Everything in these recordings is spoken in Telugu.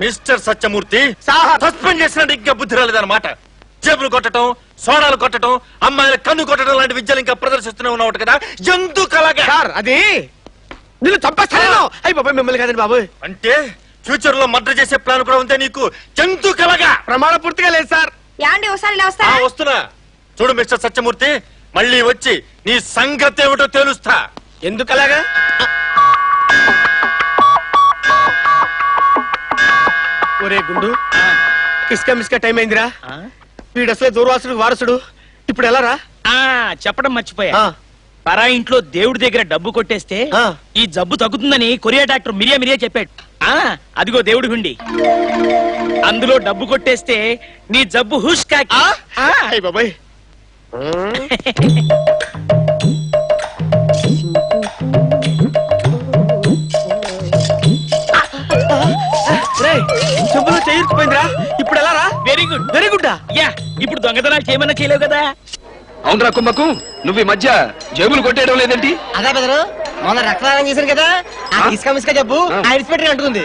మిస్టర్ సత్యమూర్తి సస్పెండ్ చేసినట్టు ఇంకా బుద్ధి రాలేదన్నమాట. జేబులు కొట్టడం, సోడాలు కొట్టడం, అమ్మాయిల కన్ను కొట్టడం లాంటి విద్యలు ఇంకా ప్రదర్శిస్తూనే ఉన్నావు కదా, ఎందుకు అలాగా? అది నిన్ను చంపేస్తాను. అయ్యి బాబాయ్ మిమ్మల్ని కాదండి బాబు. అంటే ఫ్యూచర్ లో మర్డర్ చేసే ప్లాన్ కూడా ఉంటే నీకు జంతువు అలాగా? ప్రమాణ పూర్తిగా లేదు సార్. వస్తున్నా. చూడు మిస్టర్ సత్యమూర్తి, మళ్ళీ వచ్చి నీ సంగతి ఏమిటో తెలుస్తా. ఎందుకు అలాగా? ఒరే గుండు, కిస్కా మిస్కా టైం అయిందిరా. వీడు అసలే దూర్వాసుడు వారసుడు. ఇప్పుడు ఎలా రా? చెప్పడం మర్చిపోయా. పరా ఇంట్లో దేవుడి దగ్గర డబ్బు కొట్టేస్తే ఈ జబ్బు తగ్గుతుందని కొరియా డాక్టర్ మిరియా చెప్పాడు. అదిగో దేవుడి హుండి, అందులో డబ్బు కొట్టేస్తే నీ జబ్బు హుష్ కాకి. బాబాయ్ చెప్పులో చేయించుకుపోయిందిరా. ఇప్పుడు ఎలా రా? Very good, very good. Yeah, ఇప్పుడు దొంగతనాలు చేయమన్నా చేయలేవు కదా. అవునరా కుంభకు, నువ్వు ఈ మధ్య జేబులు కొట్టేయడం లేదేంటి? అదే బెదరు, మొన్న రక్తదానం చేశాను కదా, ఆ ఇసుక మిసుక జబ్బు ఐడిసిపెట్టి అంటుంది.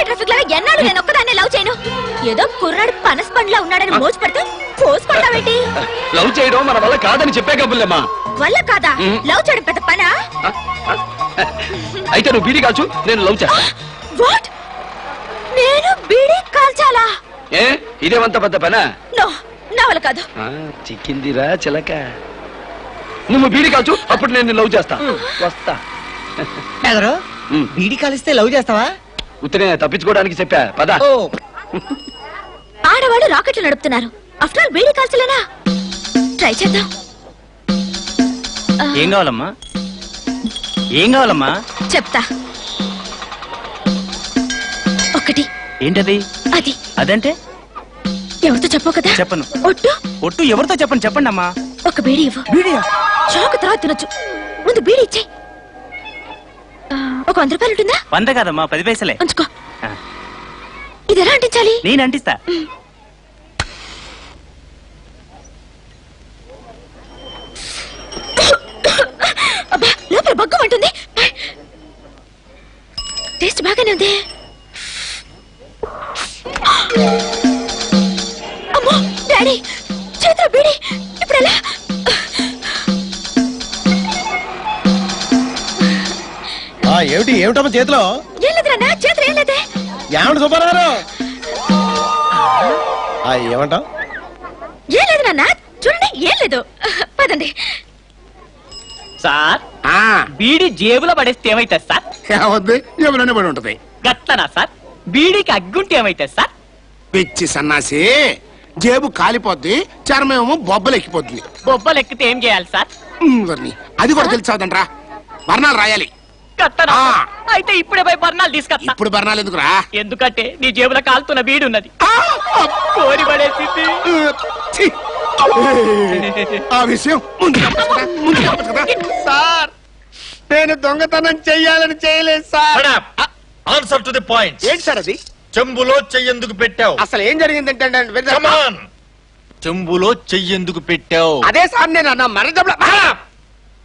ట్రాఫిక్ లాగా ఎన్నాళ్ళు నేను ఒక్కదాన్ని లవ్ చేయను. ఏదో కుర్రాడు పనస్ పండ్లా ఉన్నాడని మోజు పడితే పోసుకుంటావేంటి? లవ్ చేయడం మన వల్ల కాదని చెప్పే కబుల్లమ్మా. వల్ల కాదా? లవ్ చేయడం పెద్ద పనా? అయితే నువ్వు బీడీ కాల్చు, నేను లవ్ చేస్తా. వాట్? నేను బీడీ కాల్చాలా? ఏ ఇదేమంత పెద్ద పనా? నో, నా వల్ల కాదు. చిక్కిందిరా చిలక. నువ్వు బీడీ కాల్చు, అప్పుడు నేను లవ్ చేస్తా. వస్తా. బీడీ కాలిస్తే లవ్ చేస్తావా? ఉత్తనే తప్పించుకోవడానికి చెప్పా పద. ఆడవాళ్ళు రాకెట్లు నడుపుతున్నారు, ఆఫ్టర్ ఆల్ బీడీ కాల్చలేనా? ట్రై చేద్దాం. ఏం కావాలమ్మా? ఏం కావాలమ్మా? చెప్తా. ఒకటి. ఏంటది? అది. అదంటే ఎవరితో చెప్పవు కదా? చెప్పను. ఒట్టు? ఒట్టు ఎవరితో చెప్పండి. చెప్పండి అమ్మా. ఒక బీడీ ఇవ్వు. బీడియా? చాకు తర్వాత తినొచ్చు, ముందు బీడీ ఇచ్చే. ఒక 100 రూపాయలు ఉంటుందా? 100 కాదమ్మా, 10 పైసలే. ఉంచుకో. ఇది ఎలా అంటించాలి? నేను అంటిస్తా. అబ్బా, లోపల బగ్గు అంటుంది. టేస్ట్ బాగానే ఉంది. అమ్మో డాడీ, చేతిలో బీడీ. ఇప్పుడు ఎలా? ఏమిటమ్మా చేతిలో? ఏం లేదు నాన్న, చేతిలో ఏం లేదే. ఏమంట సూపర్ ఏమంటావు? ఏం లేదు నాన్న, చూడండి ఏం లేదు. పదండి. సార్, బీడీ జేబులో పడేస్తే ఏమైతుంది సార్? ఏమవుద్ది? జేబులోనే పడి ఉంటది. గట్లనా సార్? బీడీకి అగ్గుంటే ఏమైతుంది సార్? పిచ్చి సన్నాసి, జేబు కాలిపోద్ది, చర్మేమో బొబ్బలు ఎక్కిపోద్ది. బొబ్బలు ఎక్కితే ఏం చేయాలి సార్? అది కూడా తెలుసాదంట్రా, వర్ణాలు రాయాలి. అయితే ఇప్పుడే పోయి బర్ణాలు తీసుకొస్తా. ఇప్పుడు బర్ణాలు ఎందుకురా? ఎందుకంటే నీ జేబులో కాలుతున్న బీడి ఉన్నది. కోరి పడేసింది. ఆ విషయం సార్, నేను దొంగతనం చెయ్యాలని చేయలేదు sir. Answer to the point. ఏంటి సార్ అది? చెంబులో చెయ్యెందుకు పెట్టావు? అసలు ఏం జరిగిందంటే చెంబులో చెయ్యెందుకు పెట్టావు? అదే సార్, నేను అన్న మరదబల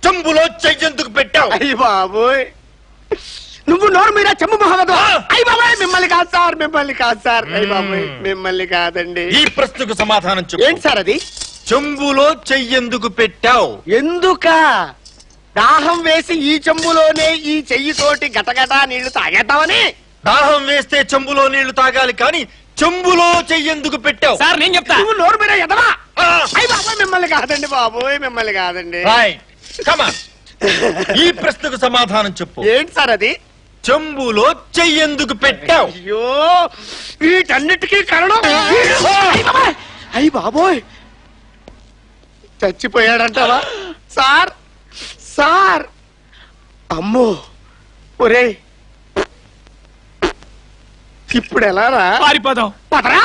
చెంబులో చెయ్యెందుకు పెట్టావు? అయ్య బాబోయ్, నువ్వు నోరు మీద చెంబు మొహమ్మద్. అయ్య బాబాయ్, మిమ్మల్ని కాదు సార్, మిమ్మల్ని కాదు సార్. అయ్య బాబాయ్, మిమ్మల్ని కాదండి. ఈ ప్రశ్నకు సమాధానం చెప్పు. ఏంటి సార్ అది? చెంబులో చెయ్యెందుకు పెట్టావు? ఎందుక? దాహం వేసి ఈ చెంబులోనే ఈ చెయ్యితోటి గటగటా నీళ్లు తాగేద్దామని. దాహం వేస్తే చెంబులో నీళ్లు తాగాలి, కానీ చెంబులో చెయ్యెందుకు పెట్టావు? సార్ నేను చెప్తా. నువ్వు నోరు మీద ఎదవా. అయ్య బాబాయ్, మిమ్మల్ని కాదండి బాబోయ్, మిమ్మల్ని కాదండి. ఈ ప్రశ్నకు సమాధానం చెప్పు. ఏంటి సార్ అది? చెంబులో చెయ్యెందుకు పెట్టావు? అయ్యో, వీటన్నిటికీ కారణం అయ్య బాబోయ్, చచ్చిపోయాడంటావా సార్? సార్, అమ్మో, ఒరే ఇప్పుడు ఎలా రా? పారిపోదాం. పదరా.